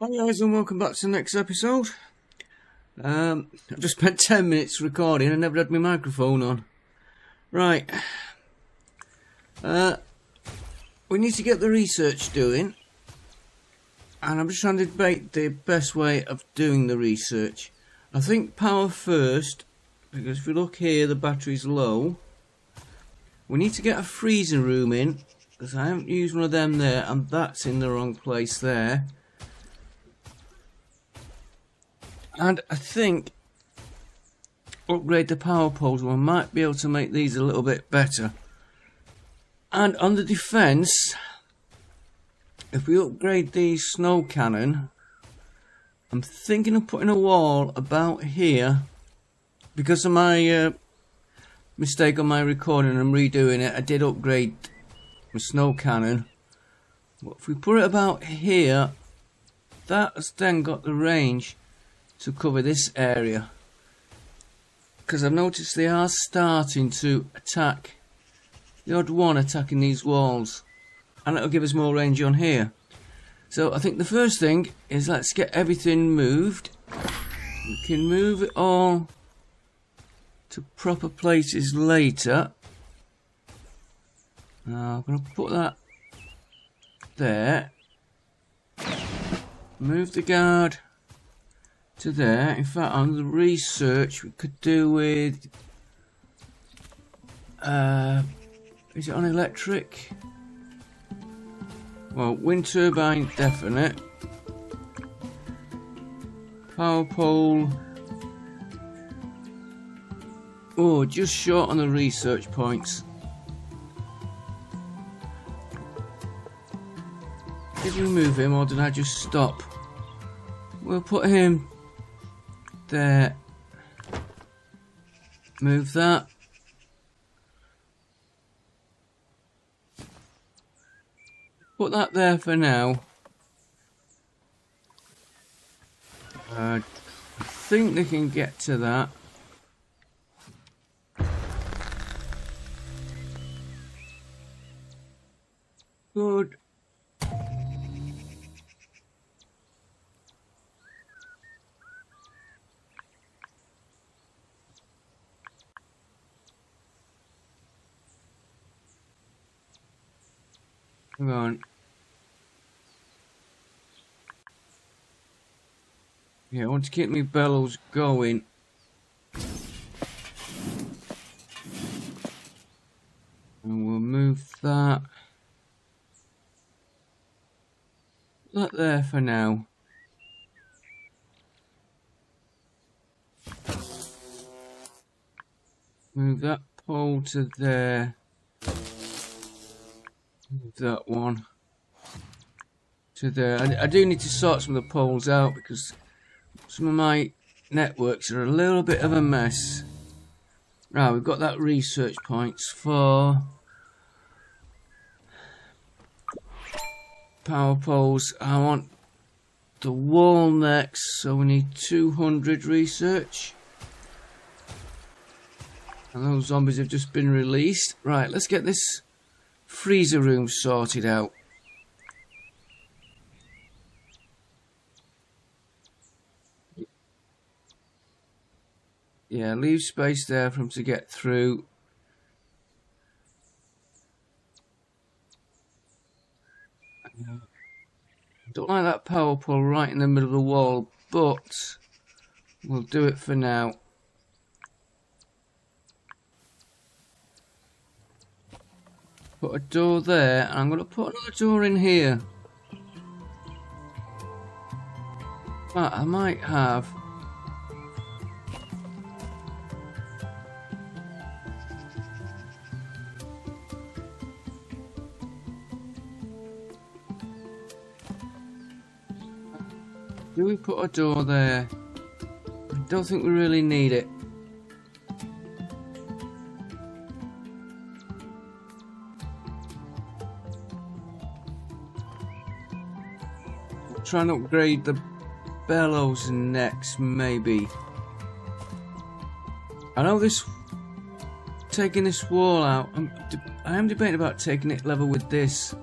Hi guys, and welcome back to the next episode. I just spent 10 minutes recording and never had my microphone on. Right. We need to get the research doing. And I'm just trying to debate the best way of doing the research. I think power first, because if you look here, the battery's low. We need to get a freezer room in, because I haven't used one of them there, and that's in the wrong place there. And I think upgrade the power poles, we might be able to make these a little bit better. And on the defense, if we upgrade the snow cannon, I'm thinking of putting a wall about here. Because of my mistake on my recording and redoing it, I did upgrade my snow cannon. But if we put it about here, that's then got the range to cover this area, because I've noticed they are starting to attack, the odd one attacking these walls, and it'll give us more range on here. So I think the first thing is let's get everything moved. We can move it all to proper places later. Now I'm going to put that there, move the guard to there. In fact, on the research we could do with is it on electric? Well, wind turbine definite. Power pole, oh, just short on the research points. Did we move him or did I just stop? We'll put him there. Move that. Put that there for now. I think they can get to that. Good. Hang on. Yeah, I want to keep my bellows going. And we'll move that. That there for now. Move that pole to there. Move that one to there. I do need to sort some of the poles out because some of my networks are a little bit of a mess. Right, we've got that research points for power poles. I want the wall next, so we need 200 research. And those zombies have just been released. Right, let's get this freezer room sorted out. Yeah, leave space there for them to get through. Don't like that power pole right in the middle of the wall, but we'll do it for now. Put a door there, and I'm going to put another door in here. But I might have. Do we put a door there? I don't think we really need it. Try and upgrade the bellows next, maybe. I know this, taking this wall out, I am debating about taking it level with this.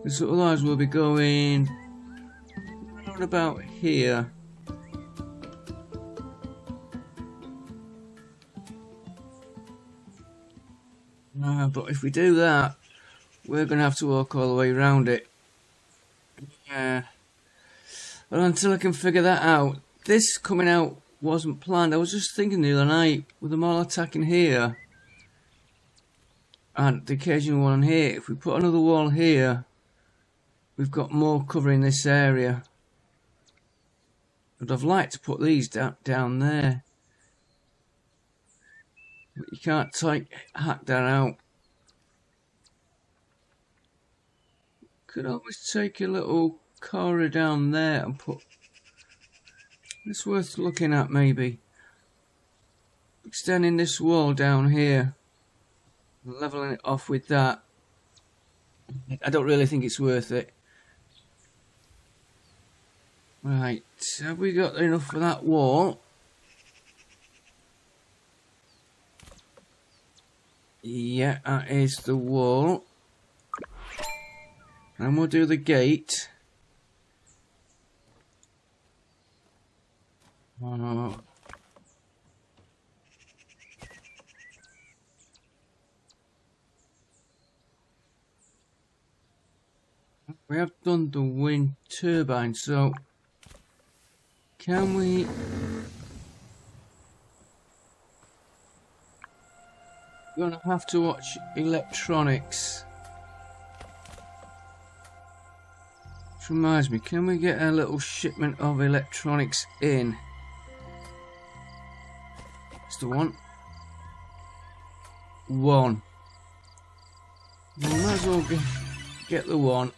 because otherwise we'll be going around about here. But if we do that, we're going to have to walk all the way around it. But until I can figure that out, this coming out wasn't planned. I was just thinking the other night, with them all attacking here, and the occasional one here, if we put another wall here, we've got more covering this area. I'd have liked to put these down there. But you can't hack that out. Could always take a little corridor down there and put... It's worth looking at, maybe. Extending this wall down here. Leveling it off with that. I don't really think it's worth it. Right, have we got enough for that wall? Yeah, that is the wall. And we'll do the gate. Oh. We have done the wind turbine, so can we... We're gonna have to watch electronics. Which reminds me, can we get a little shipment of electronics in? That's the one. One. We might as well get the one.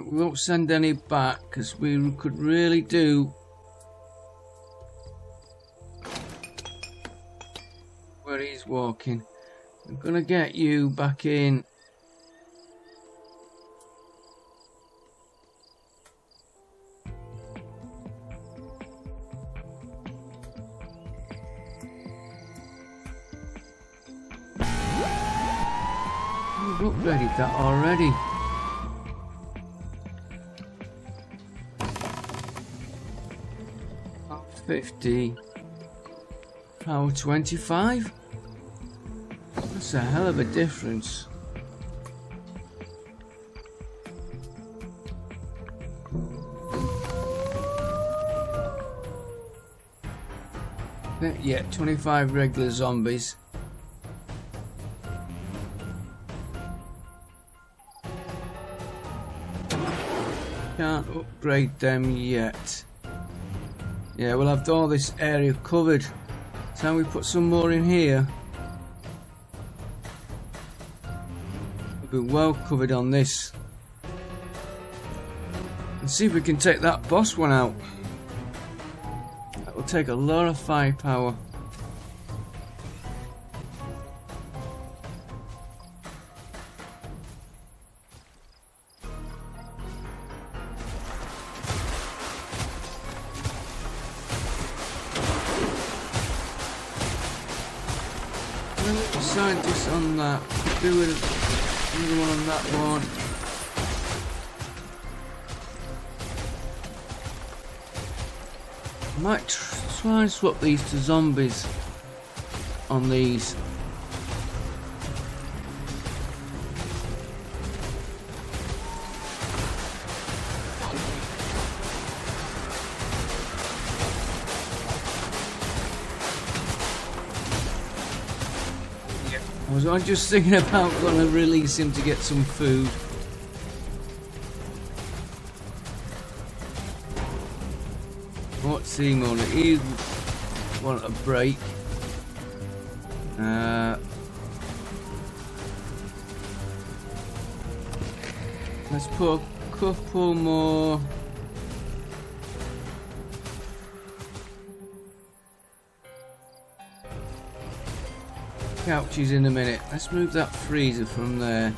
We won't send any back because we could really do where he's walking. I'm gonna get you back in. We've upgraded that already. $50, power 25. That's a hell of a difference. Yeah, 25 regular zombies. Can't upgrade them yet. Yeah, we'll have all this area covered. So we put some more in here. We'll be well covered on this. Let's see if we can take that boss one out. That will take a lot of firepower. Scientists on that, do another one on that one. I might try and swap these to zombies on these. I was just thinking about going to release him to get some food. What's he want? He want a break. Let's put a couple more. Couches in a minute. Let's move that freezer from there.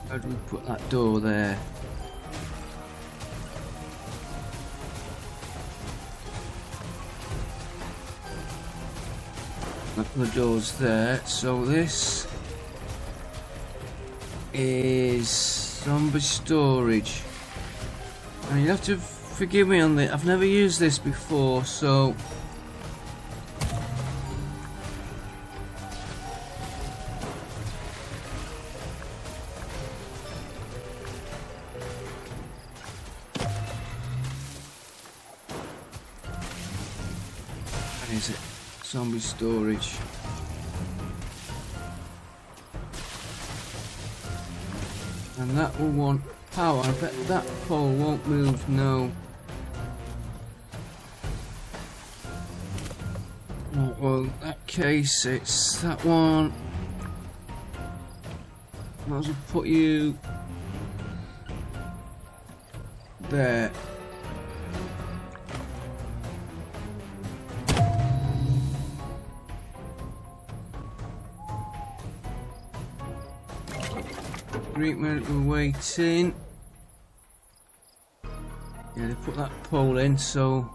How do we put that door there? The door's there, so this is zombie storage. And you have to forgive me on this, I've never used this before, so what is it? Zombie storage. And that will want power. I bet that pole won't move, no. Right, well, in that case, it's that one. Might as well put you there. Treatment, we're waiting. Yeah, they put that pole in, so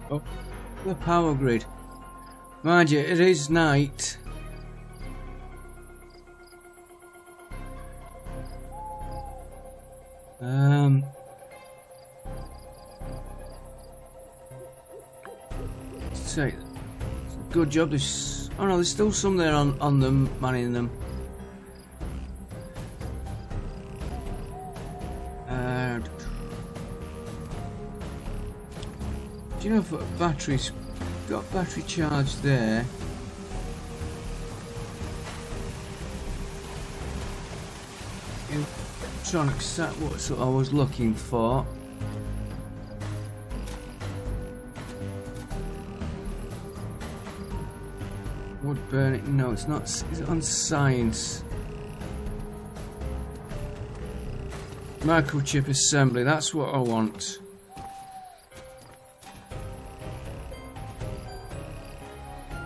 oh, the power grid. Mind you, it is night. Say, good job. There's, oh no, there's still some there on them, manning them. Do you know if batteries got battery charge there? Electronics, that was what I was looking for. Wood burning? No, it's not. Is it on science? Microchip assembly. That's what I want.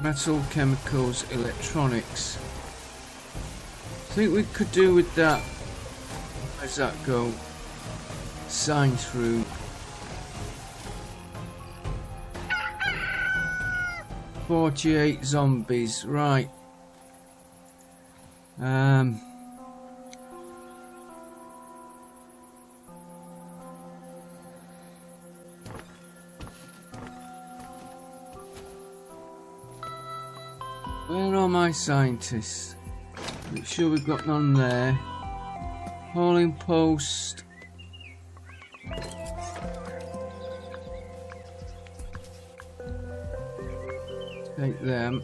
Metal, chemicals, electronics. I think we could do with that. Where's that go? Science room. "48 zombies, right. Where are my scientists? Make sure we've got none there. Hauling post. Take them.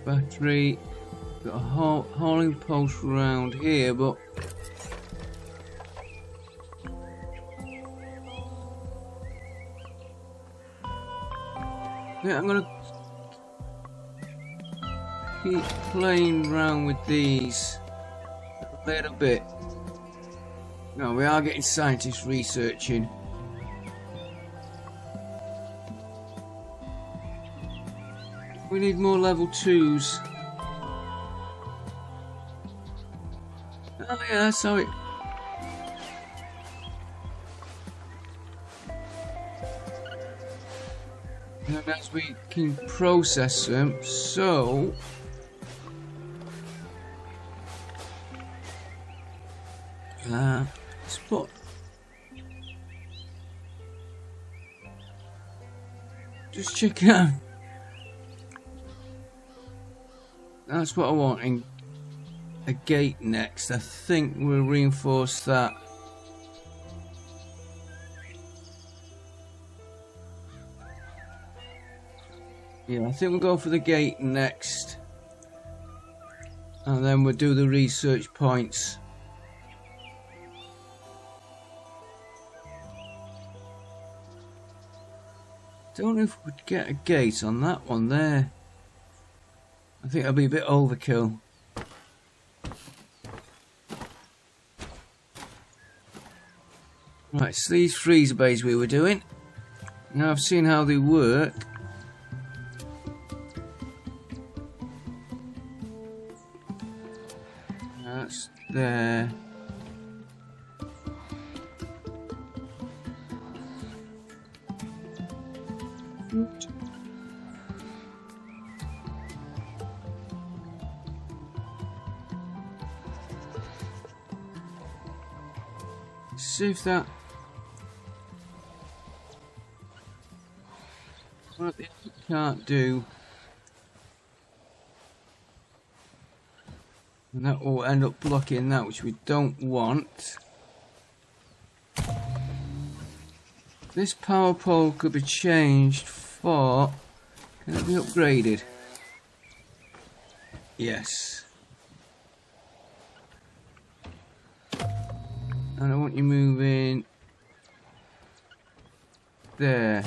Battery. Got a hauling post around here, but yeah, I'm gonna keep playing around with these a little bit. No, we are getting scientists researching. We need more level 2s. Oh yeah, that's how it... And as we can process them, so... let's put... Just check it out. That's what I want in a gate next. I think we'll reinforce that. Yeah, I think we'll go for the gate next. And then we'll do the research points. Don't know if we could get a gate on that one there. I think that'll be a bit overkill. Right, so these freezer bays we were doing. Now I've seen how they work. That's there. See if that. What the can't do. And that will end up blocking that, which we don't want. This power pole could be changed for. Can it be upgraded? Yes. And I want you moving there.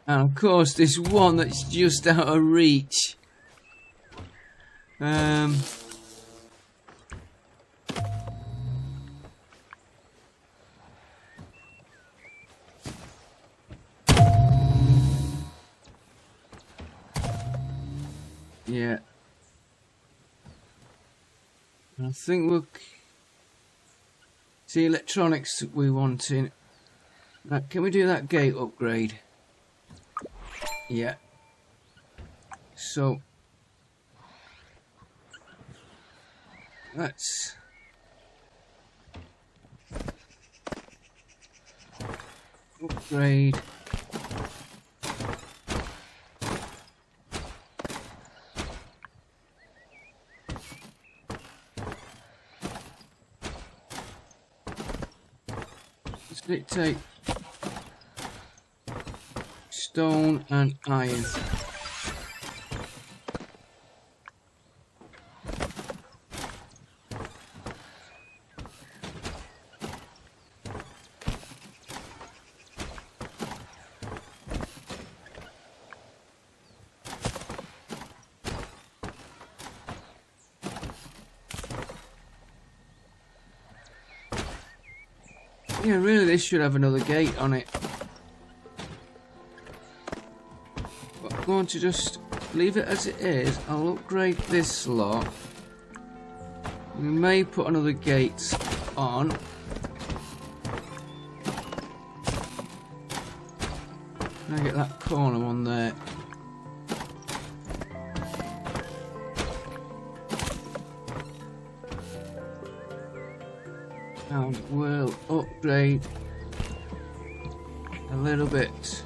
And of course, this one that's just out of reach. Yeah. I think we'll see electronics that we want in. Now, can we do that gate upgrade? Yeah. So let's upgrade. Let's take stone and iron. Yeah, really, this should have another gate on it. But I'm going to just leave it as it is. I'll upgrade this lot. We may put another gate on. Can I get that corner one there? And we'll upgrade a little bit.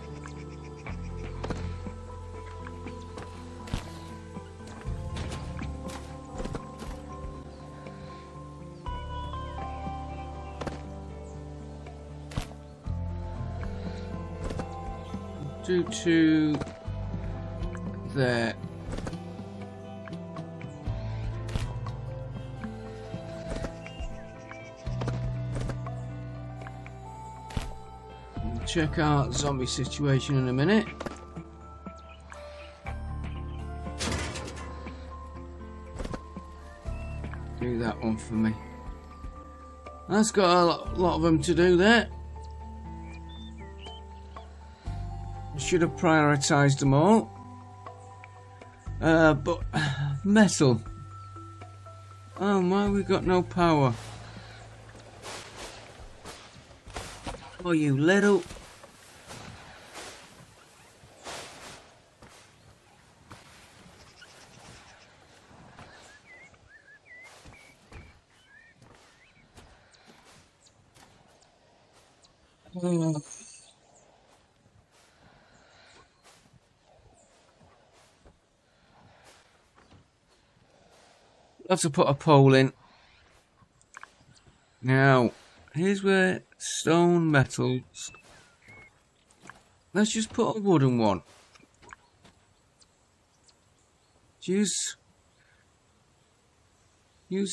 Do to there. Check out zombie situation in a minute. Do that one for me. That's got a lot of them to do there. Should have prioritised them all. But metal. Oh my, we got no power. Oh, you little. Oh. Have to put a pole in. Now, here's where stone metals. Let's just put a wooden one. Use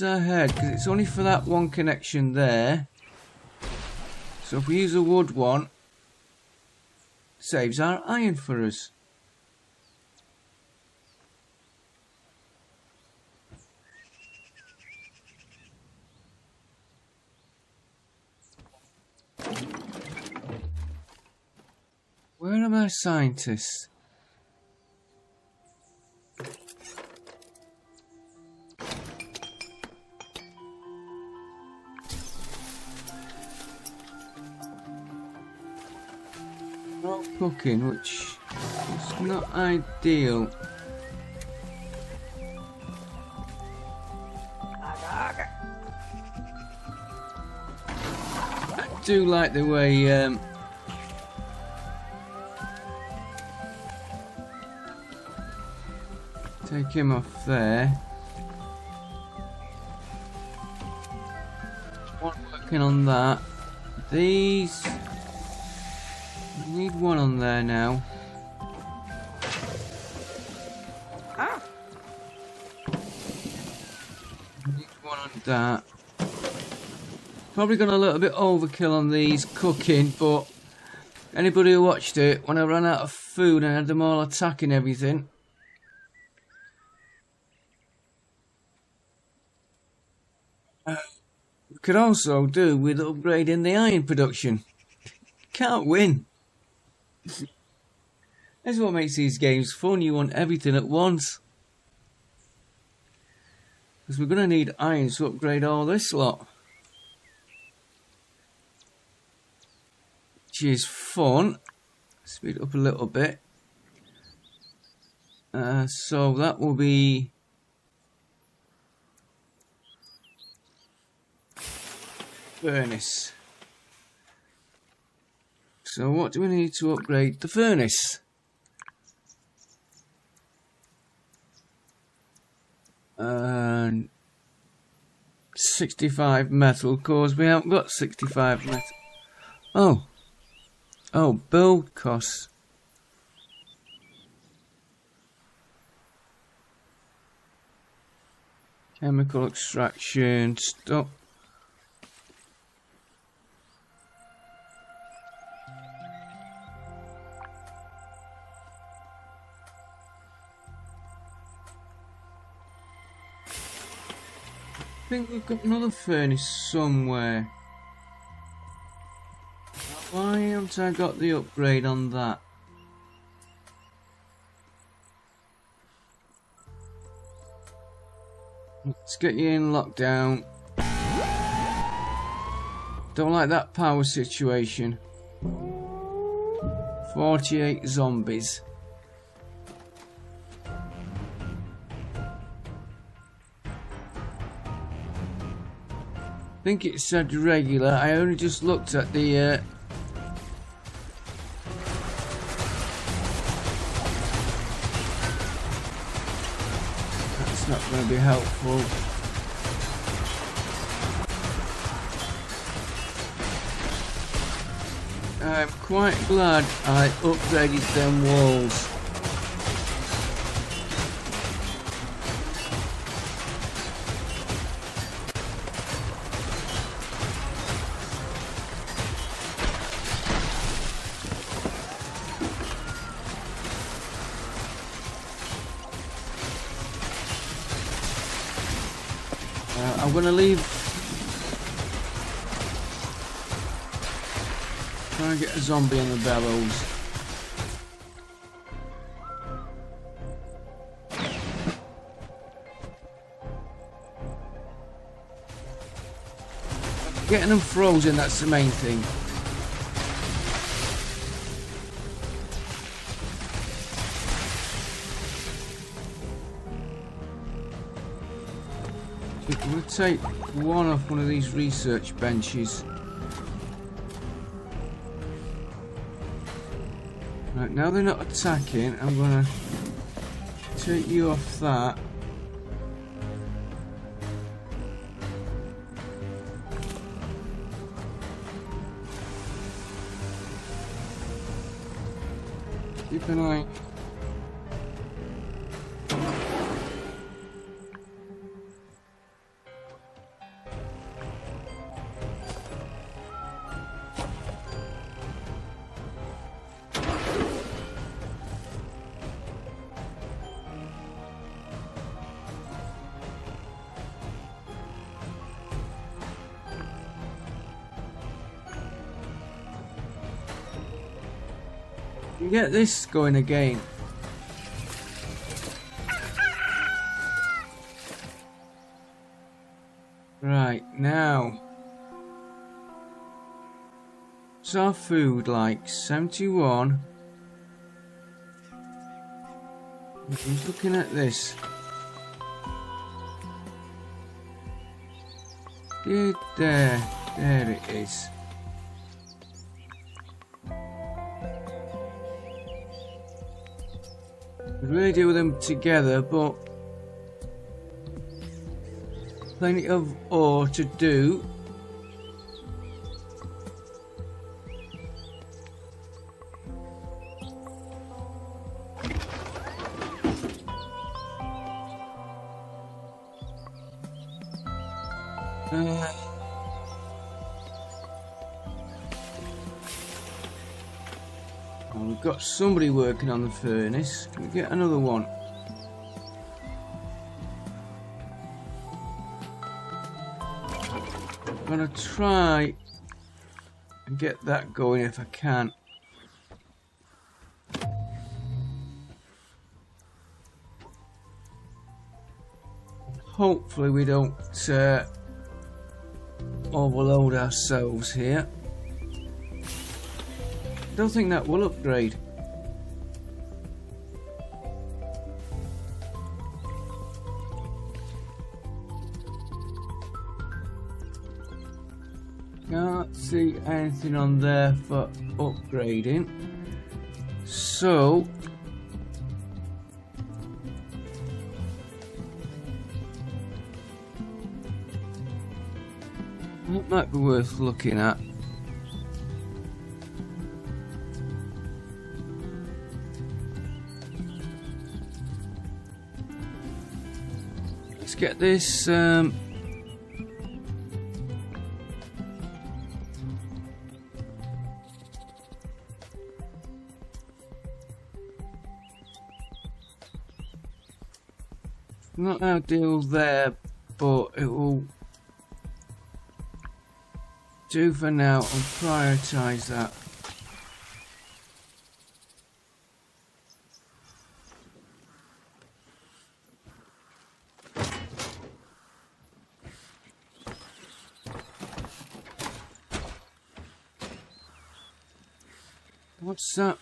our head, because it's only for that one connection there. So if we use a wood one, it saves our iron for us. Where are my scientists? No cooking, which is not ideal. I do like the way take him off there. One working on that. These we need one on there now. We need one on that. Probably got a little bit overkill on these cooking, but anybody who watched it, when I ran out of food and had them all attacking everything. We could also do with upgrading the iron production. Can't win. That's what makes these games fun. You want everything at once. Because we're going to need iron to upgrade all this lot. Which is fun. Speed it up a little bit. So that will be... furnace. So what do we need to upgrade the furnace? 65 metal, cause we haven't got 65 metal. Oh, build costs. Chemical extraction, stop. I think we've got another furnace somewhere. Why haven't I got the upgrade on that? Let's get you in lockdown. Don't like that power situation. 48 zombies. I think it said regular. I only just looked at the that's not going to be helpful. I'm quite glad I upgraded them walls. I'm gonna leave. Try and get a zombie on the bellows. Getting them frozen, that's the main thing. I'm going to take one off one of these research benches. Right, now they're not attacking, I'm going to take you off that. Keep an eye. Get this going again. Right, now What's our food like? 71. Who's looking at this? There it is. Could really do them together, but plenty of ore to do. We've got somebody working on the furnace. Can we get another one? I'm gonna try and get that going if I can. Hopefully we don't overload ourselves here. Don't think that will upgrade. Can't see anything on there for upgrading. So that might be worth looking at. Let's get this not ideal there, but it will do for now and prioritize that. What's that?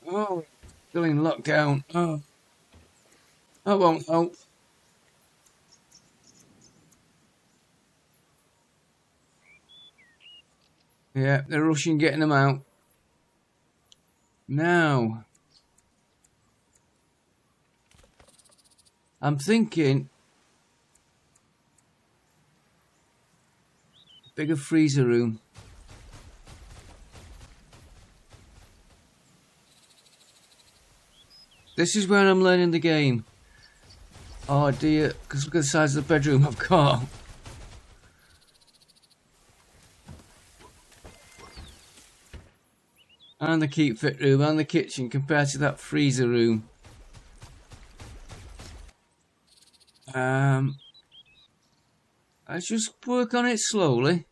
Oh, still in lockdown. Oh, that won't help. Yeah, they're rushing getting them out. Now, I'm thinking bigger freezer room. This is where I'm learning the game. Oh dear, because look at the size of the bedroom I've got. And the keep fit room and the kitchen compared to that freezer room. Let's just work on it slowly.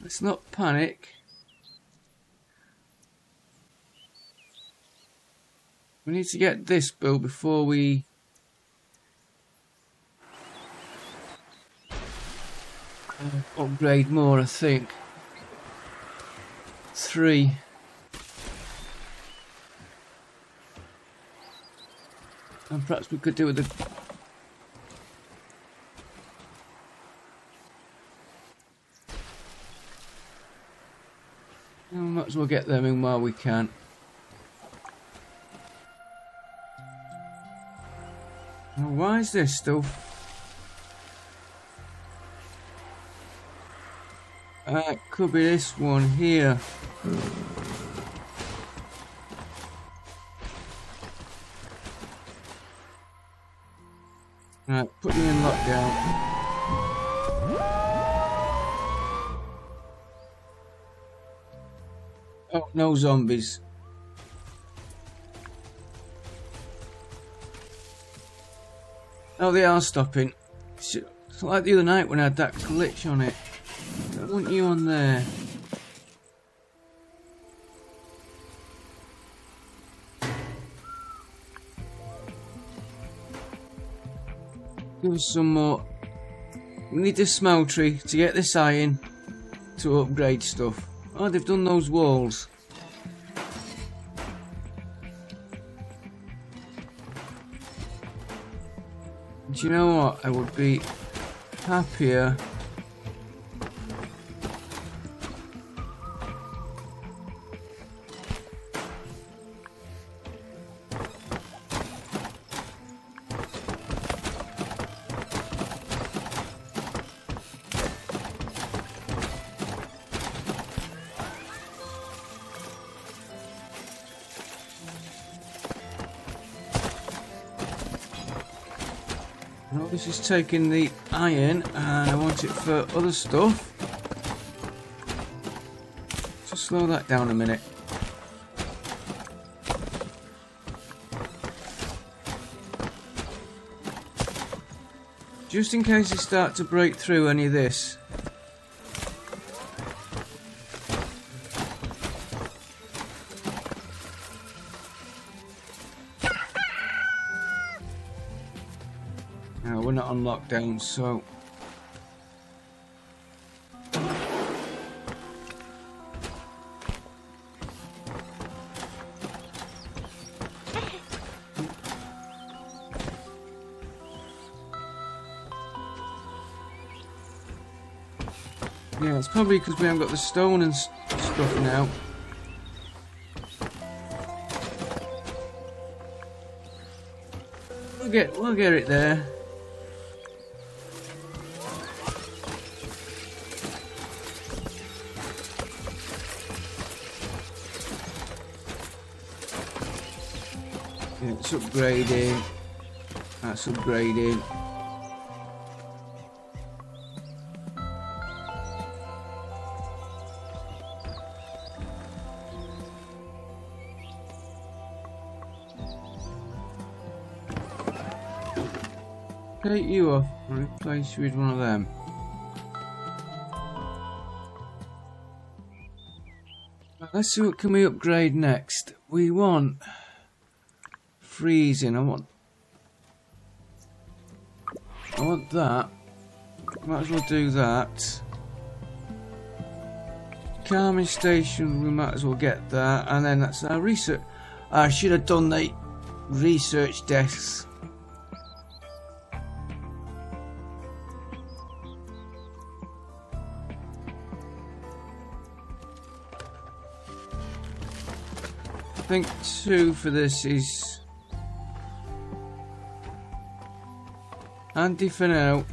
Let's not panic. We need to get this built before we upgrade more, I think. 3. And perhaps we could do with the might as well get them in while we can. Now, why is this still? It could be this one here. Right, put you in lockdown. Oh, no zombies. Oh, they are stopping. It's like the other night when I had that glitch on it. Don't want you on there. Give us some more. We need the smeltery to get this iron to upgrade stuff. Oh, they've done those walls. Do you know what? I would be happier. No, this is taking the iron and I want it for other stuff. Just slow that down a minute. Just in case you start to break through any of this. No, we're not on lockdown, so... Yeah, it's probably because we haven't got the stone and stuff now. We'll get it there. Yeah, it's upgrading. That's upgrading. Take you off and replace you with one of them. Let's see what can we upgrade next. We want freezing. I want that. Might as well do that. Calming station, we might as well get that, and then that's our research. I should have done the research desks. I think 2 for this is handy for now.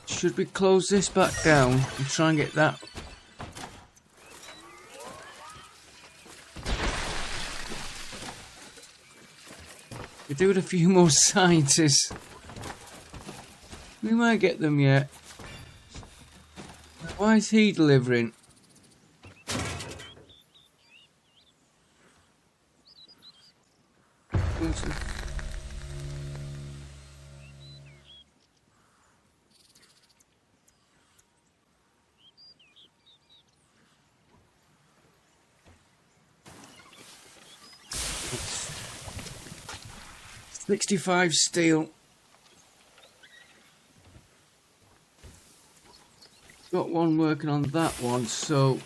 Should we close this back down and try and get that? We're doing a few more scientists. We might get them yet. Why is he delivering? $65 steel. Got one working on that one, so...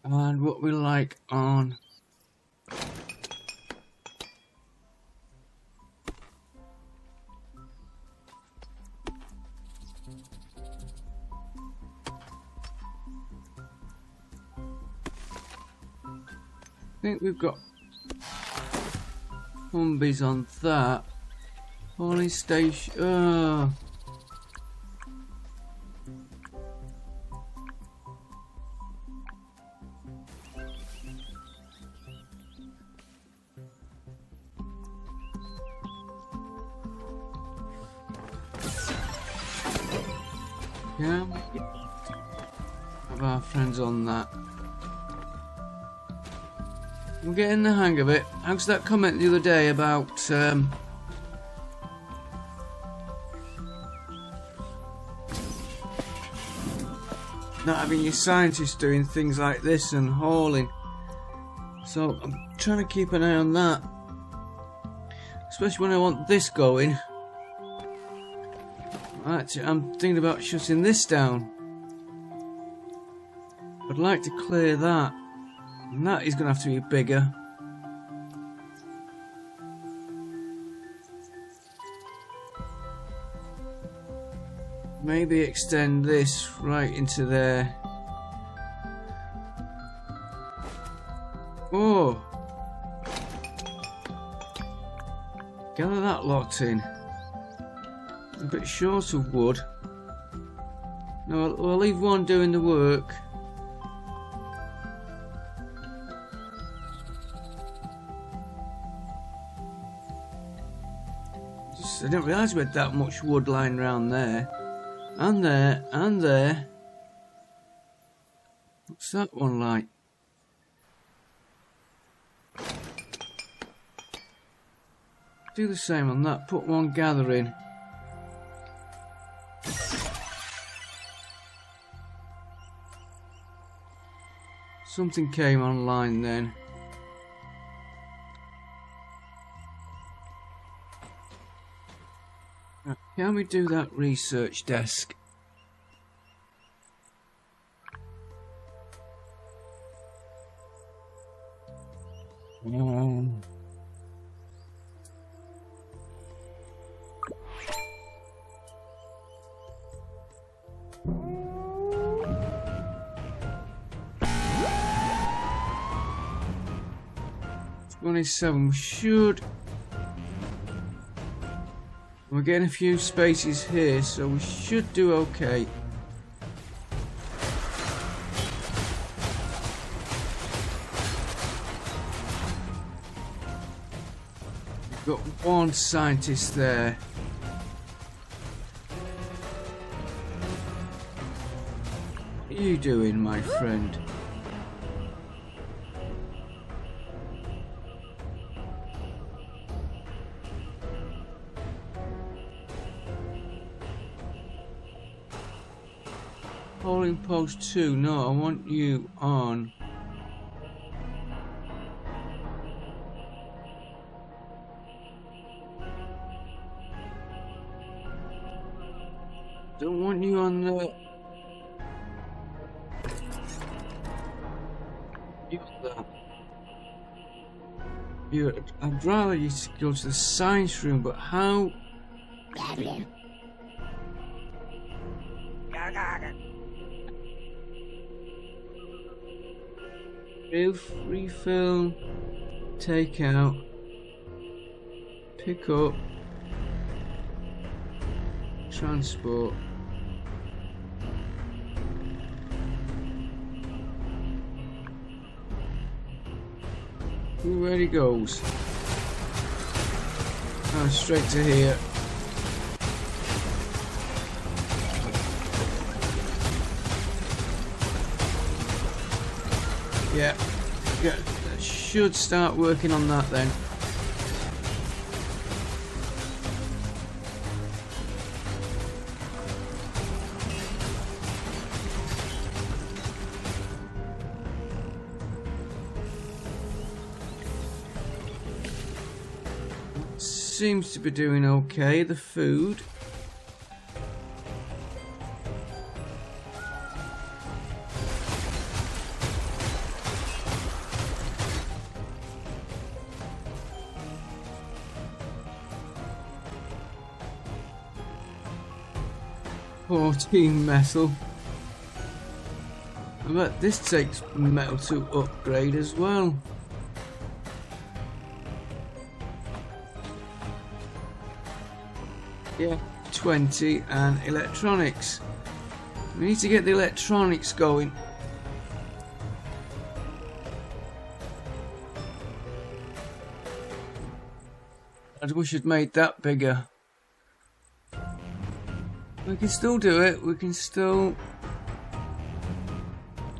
And what we like on... I think we've got humbies on that. Holy station. Yeah, have our friends on that. I'm getting the hang of it. How's that comment the other day about not having your scientists doing things like this and hauling? So I'm trying to keep an eye on that, especially when I want this going. Actually, I'm thinking about shutting this down. I'd like to clear that, and that is going to have to be bigger. Maybe extend this right into there. Oh! Gather that lot in. A bit short of wood. No, I'll leave one doing the work. I didn't realise we had that much wood lying around there. And there, and there. What's that one like? Do the same on that, put one gathering. Something came online then. Can we do that research desk? $27 should. We're getting a few spaces here, so we should do okay. We've got one scientist there. What are you doing, my friend? Polling post 2, no, I want you on. Don't want you on the... I'd rather you go to the science room, but how... Refill, take out, pick up, transport. Where he goes? Oh, straight to here. Yeah, should start working on that then. Seems to be doing okay, the food. Metal. I bet this takes metal to upgrade as well. Yeah, 20 and electronics. We need to get the electronics going. I wish I'd made that bigger. We can still do it, we can still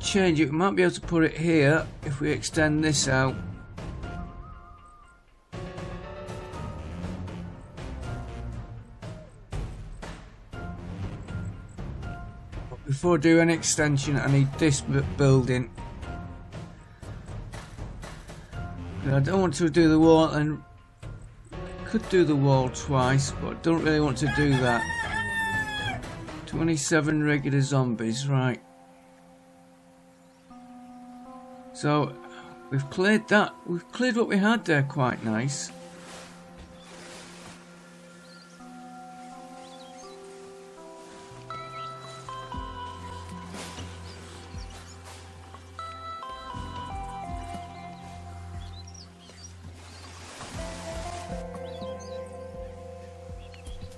change it. We might be able to put it here if we extend this out. before I do any extension, I need this building. I don't want to do the wall, and could do the wall twice, but I don't really want to do that. 27 regular zombies, right. So we've cleared that. We've cleared what we had there quite nice.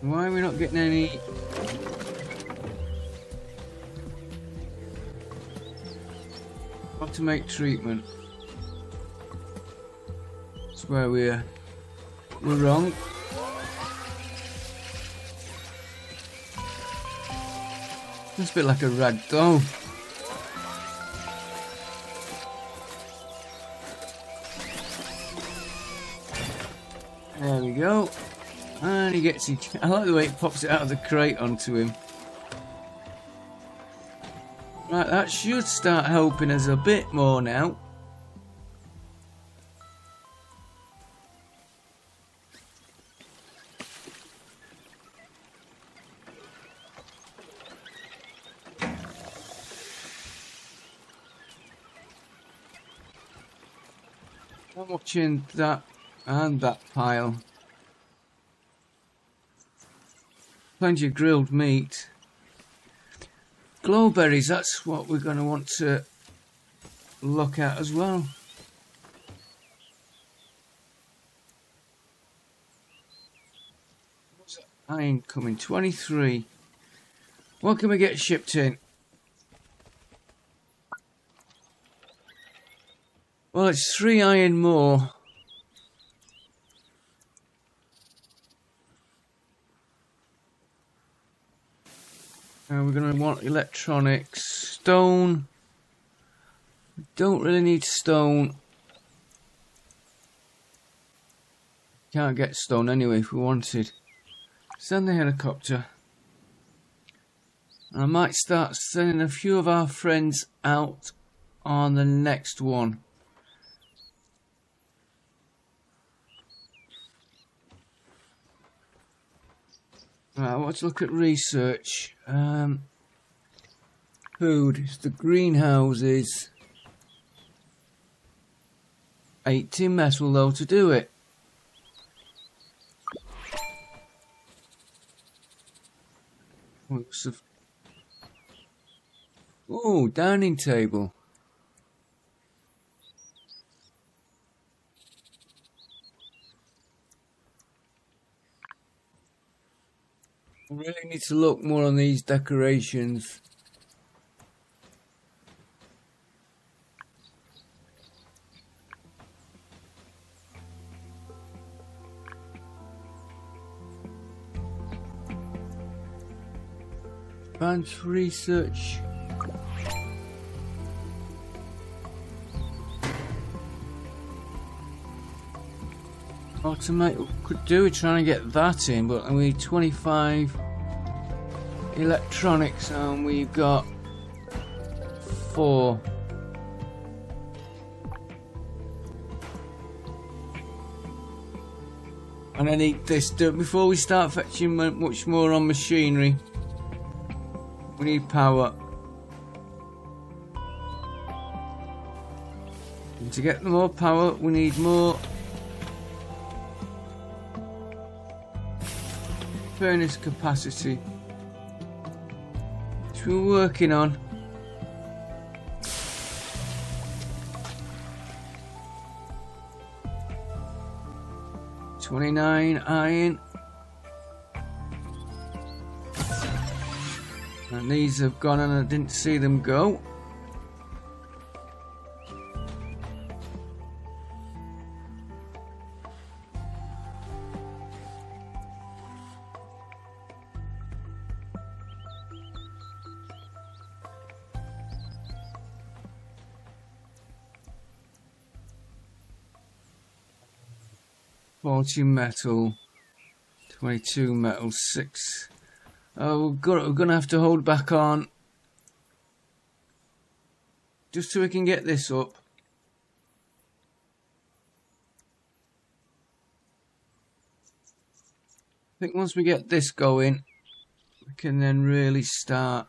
Why are we not getting any? Automate treatment. That's where we're wrong. It's a bit like a rag doll. There we go. And he gets it. I like the way it pops it out of the crate onto him. Right, that should start helping us a bit more now. I'm watching that and that pile. Plenty of grilled meat. Glowberries, that's what we're going to want to look at as well. What's that iron coming? 23. What can we get shipped in? Well, it's 3 iron more. And we're going to want electronics, stone. We don't really need stone. Can't get stone anyway if we wanted. Send the helicopter. I might start sending a few of our friends out on the next one. Right, let's look at research. Food, it's the greenhouses. 18 metal though to do it. Oh, dining table. I really need to look more on these decorations. Advanced research. Automate could do with trying to get that in, but we need 25 electronics and we've got 4. And I need this before we start fetching much more on machinery. We need power. And to get more power, we need more furnace capacity, which we're working on. $29 iron. And these have gone and I didn't see them go. Metal, 22 metal, 6. We're gonna have to hold back on just so we can get this up. I think once we get this going, we can then really start.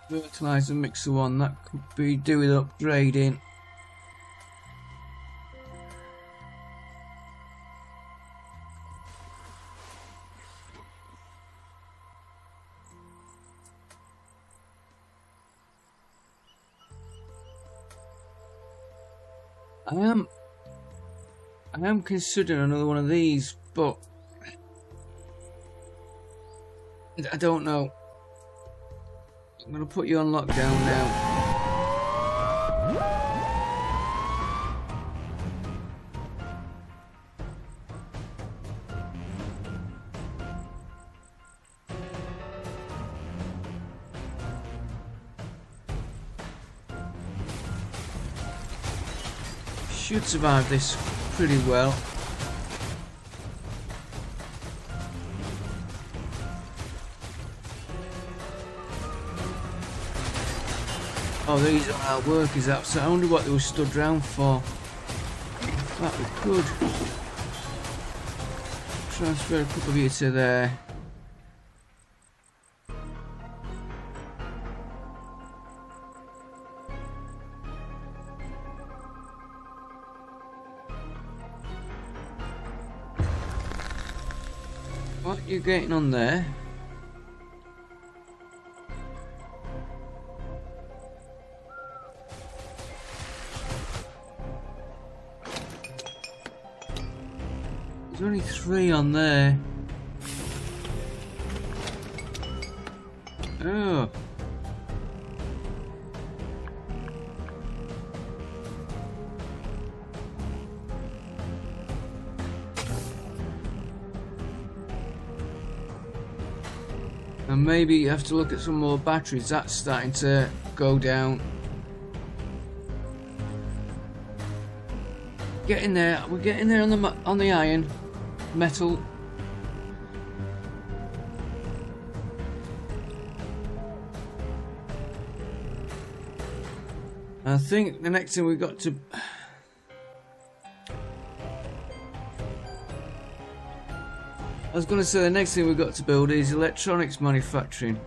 Fertilizer mixer one, that could be do with upgrading. I am considering another one of these, but I don't know. I'm gonna put you on lockdown now. Should survive this pretty well. Oh, these are our workers outside. I wonder what they were stood round for. That we could transfer a couple of you to there. What are you getting on there? There's only 3 on there. Oh. And maybe you have to look at some more batteries. That's starting to go down. Getting there. We're getting there on the iron, metal. I think the next thing we've got to. I was going to say the next thing we've got to build is electronics manufacturing.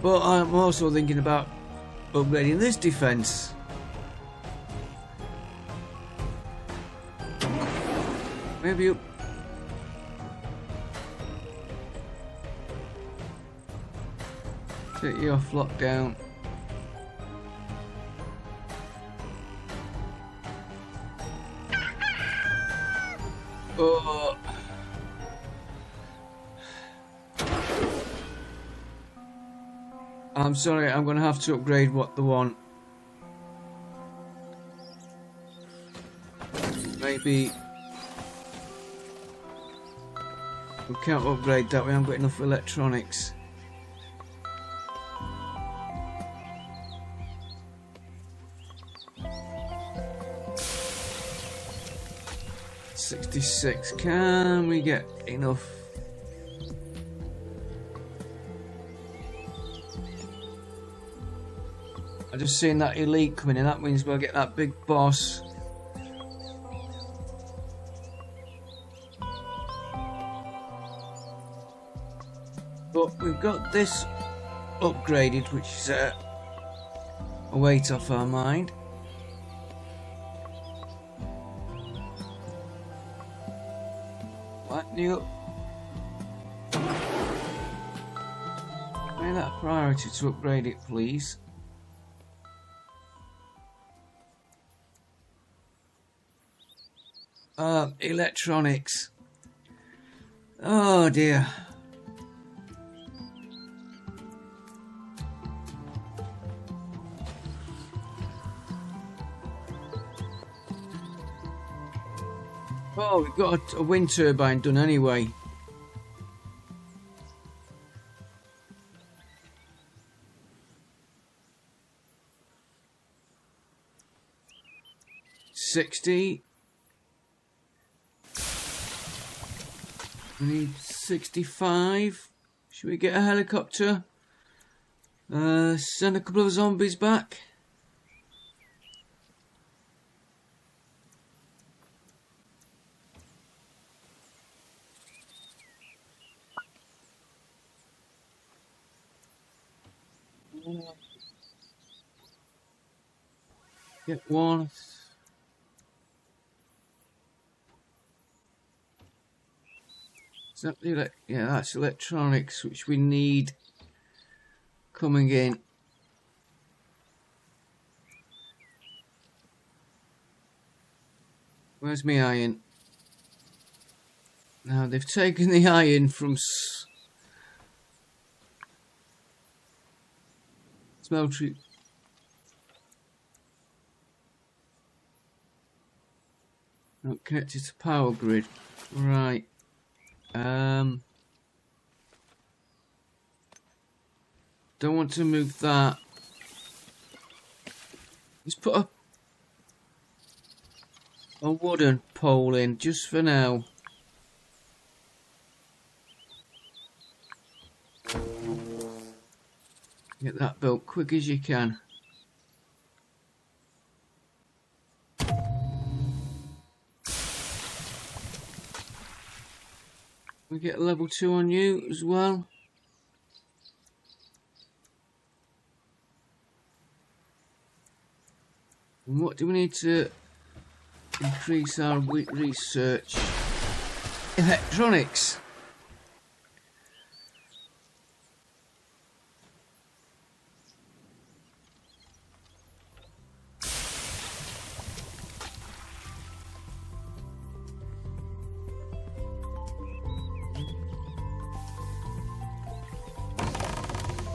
But I'm also thinking about upgrading this defense. Maybe take you off lockdown. Oh. I'm sorry, I'm going to have to upgrade what they want. Maybe we can't upgrade that, we haven't got enough electronics. $66, can we get enough? I just seen that elite coming in, that means we'll get that big boss. But we've got this upgraded, which is a weight off our mind. What new? Make that a priority to upgrade it, please. Electronics. Oh dear. Oh, we've got a wind turbine done anyway. $60. We need 65. Should we get a helicopter? Send a couple of zombies back. Get one. Is that the yeah, that's electronics which we need coming in. Where's my iron? Now they've taken the iron from smeltery. Not connected to power grid. Right. Don't want to move that. Let's put a wooden pole in just for now. Get that built quick as you can. We get level 2 on you as well. And what do we need to increase our research? Electronics.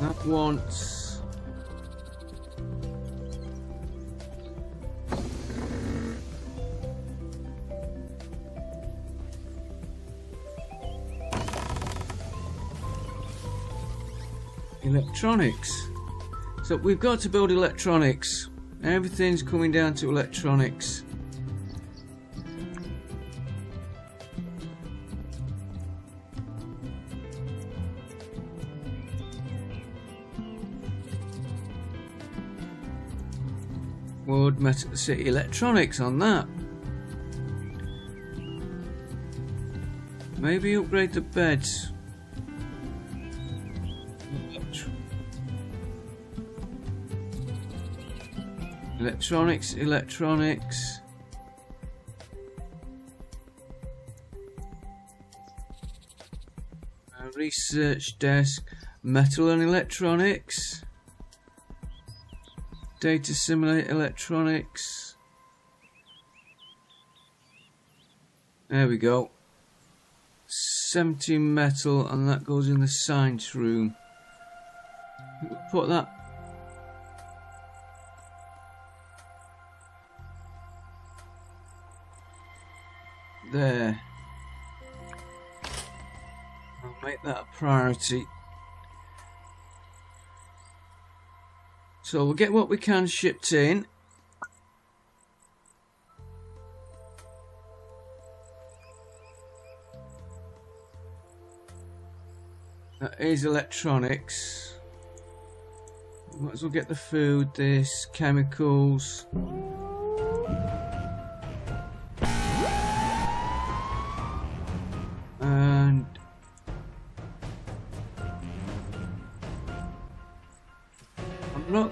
That wants electronics. So we've got to build electronics. Everything's coming down to electronics. Wood, Metal City, electronics on that. Maybe upgrade the beds. Electronics. Research desk, metal and electronics. Data simulate electronics. There we go. 70 metal, and that goes in the science room. We'll put that. There. I'll make that a priority. So we'll get what we can shipped in. That is electronics. Might as well get the food, this, chemicals. And I'm not.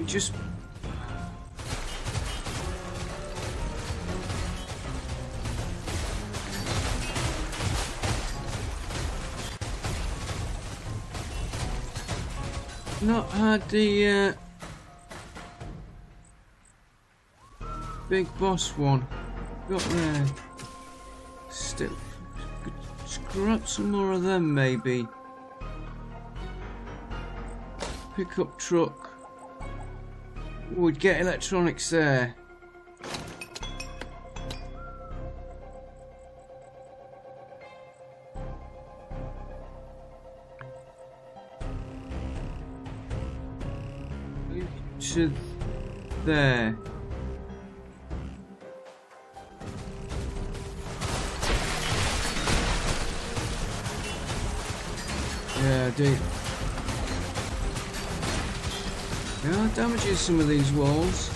Just not had the big boss one. Got there. Still could scrap some more of them maybe. Pickup truck. We'd get electronics there. to there. Yeah, dude. Yeah, damages some of these walls.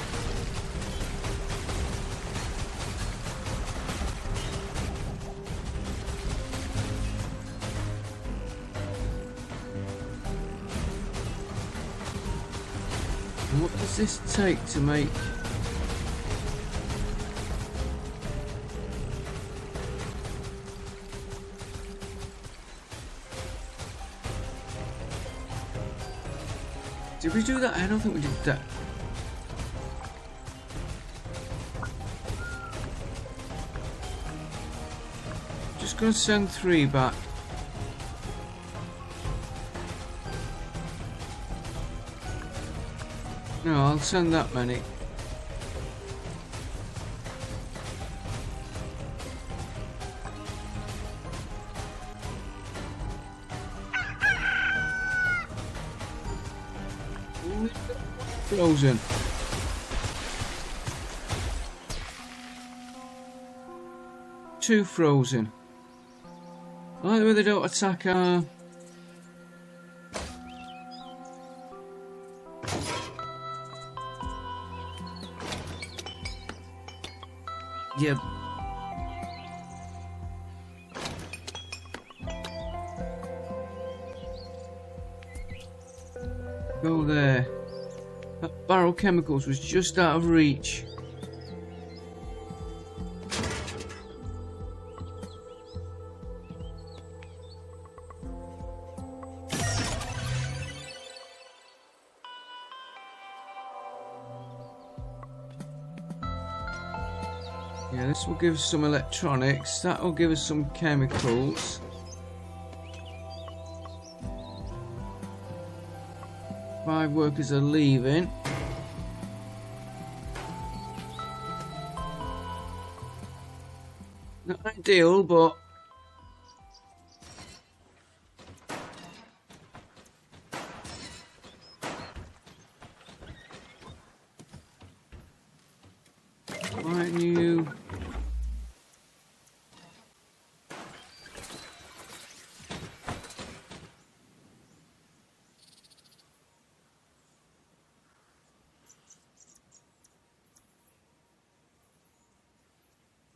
And what does this take to make? Did we do that? I don't think we did that. Just gonna send 3 back. No, I'll send that many. Frozen. Two frozen. I like the way they don't attack our... Yeah. Go there. That barrel chemicals was just out of reach. Yeah, this will give us some electronics. That will give us some chemicals. Five workers are leaving. Not ideal, but right, new.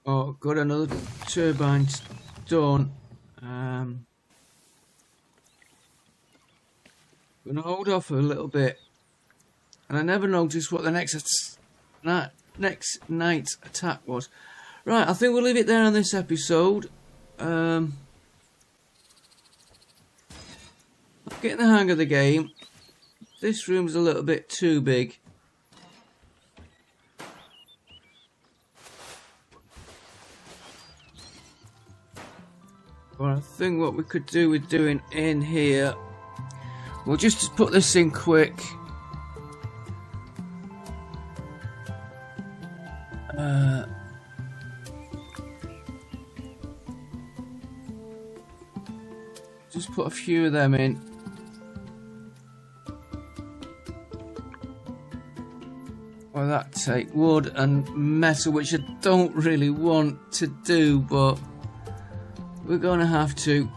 Oh, got another turbine done. Gonna hold off a little bit, and I never noticed what the next night's attack was. Right, I think we'll leave it there on this episode. I'm getting the hang of the game. This room's a little bit too big. But I think what we could do with doing in here, we'll just put this in quick. Just put a few of them in. Well, that take wood and metal, which I don't really want to do, but we're gonna have to.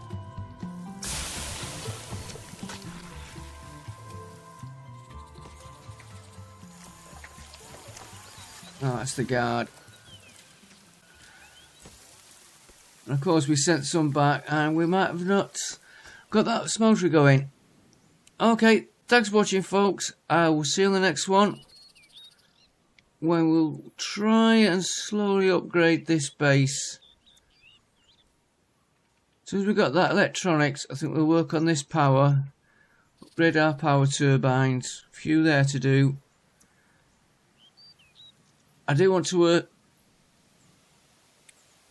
Oh, that's the guard. And of course we sent some back, and we might have not got that smeltery going. Okay, thanks for watching, folks. I will see you in the next one, when we'll try and slowly upgrade this base. As soon as we've got that electronics, I think we'll work on this power, upgrade our power turbines. A few there to do. I do want to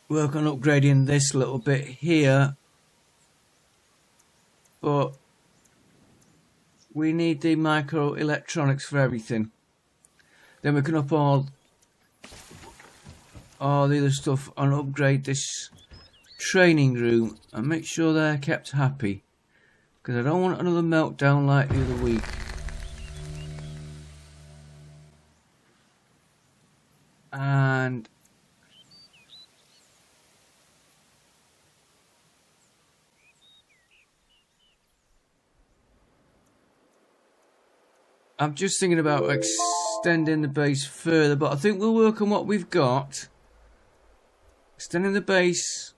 work on upgrading this little bit here, but we need the micro electronics for everything. Then we can up all the other stuff and upgrade this training room and make sure they're kept happy, because I don't want another meltdown like the other week. And I'm just thinking about extending the base further, but I think we'll work on what we've got. Extending the base,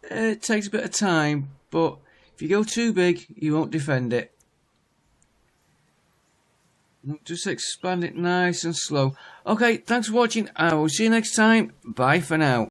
it takes a bit of time, but if you go too big, you won't defend it. Just expand it nice and slow. Okay, thanks for watching. I will see you next time. Bye for now.